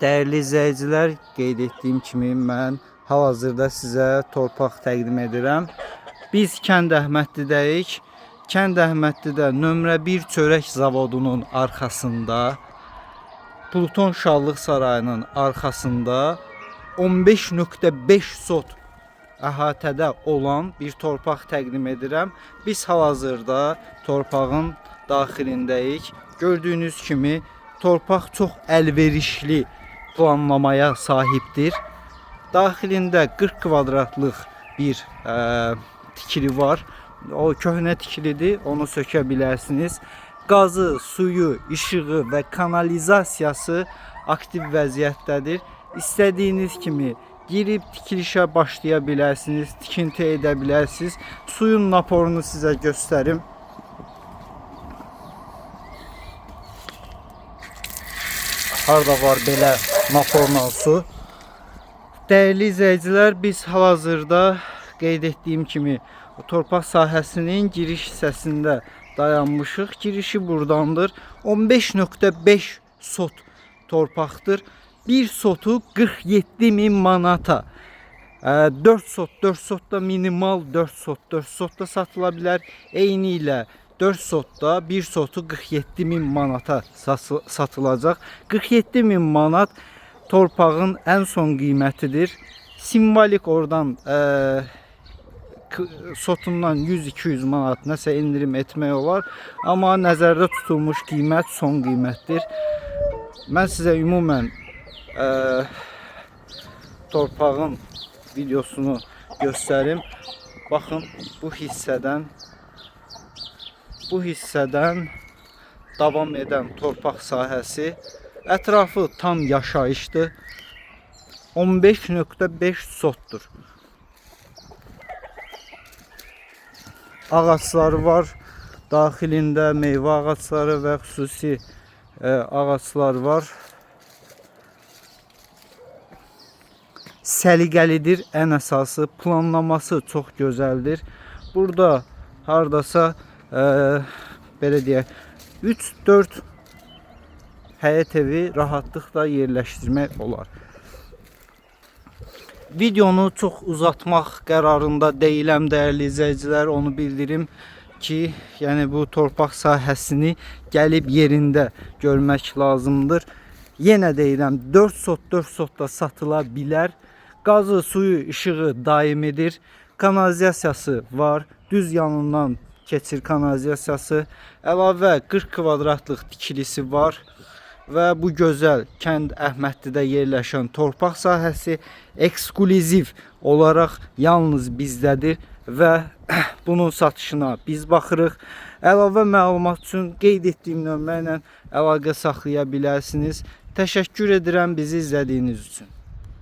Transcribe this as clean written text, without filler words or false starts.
Değerli izləyicilər, qeyd etdiyim kimi mən hal-hazırda sizə torpaq təqdim edirəm. Biz Kənd Əhmədlidəyik. Kənd Əhmədlidə nömrə 1 çörək zavodunun arxasında, Pluton Şallıq Sarayının arxasında 15.5 sot əhatədə olan bir torpaq təqdim edirəm. Biz hal-hazırda torpağın daxilindəyik. Gördüyünüz kimi torpaq çox əlverişli planlamaya sahibdir. Daxilində 40 kvadratlıq bir tikili var. O köhnə tikilidir, onu sökə bilərsiniz. Qazı, suyu, işığı və kanalizasiyası aktiv vəziyyətdədir. İstədiyiniz kimi girib tikilişə başlaya bilərsiniz, tikinti edə bilərsiniz. Suyun naporunu sizə göstərim. Harda var belə naporla su. Dəyərli izləyicilər, biz hal-hazırda qeyd etdiyim kimi torpaq sahəsinin giriş hissəsində dayanmışıq. Girişi buradandır. 15.5 sot torpaqdır. Bir sotu 47.000 manata. 4 sot da minimal 4 sot da satıla bilər. Eyni ilə 4 sotda bir sotu 47.000 manata satılacaq. 47.000 manat torpağın ən son qiymətidir. Simvolik oradan sotundan 100-200 manat nəsə indirim etmək olar. Amma nəzərdə tutulmuş qiymət son qiymətdir. Mən sizə ümumən torpağın videosunu göstərim. Baxın, bu hissədən davam edən torpaq sahəsi, ətrafı tam yaşayışdır. 15.5 sotdur. Ağaçları var. Daxilində meyvə ağaçları və xüsusi ağaçlar var. Səliqəlidir ən əsası. Planlaması çox gözəldir. Burada hardasa belə deyək 3-4 həyət evi rahatlıqla yerləşdirmək olar. Videonu çox uzatmaq qərarında deyiləm, dəyərli izləyicilər, onu bildirim ki, yəni bu torpaq sahəsini gəlib yerində görmək lazımdır. Yenə deyirəm, 4 sot da satıla bilər. Qazı, suyu, işığı daimidir. Kanalizasiyası var. Düz yanından keçir kanalizasiyası. Əlavə 40 kvadratlıq tikilisi var. Və bu gözəl Kənd Əhmədlidə yerləşən torpaq sahəsi eksklüziv olaraq yalnız bizdədir və bunun satışına biz baxırıq. Əlavə məlumat üçün qeyd etdiyim nömrə ilə əlaqə saxlaya bilərsiniz. Təşəkkür edirəm bizi izlədiyiniz üçün.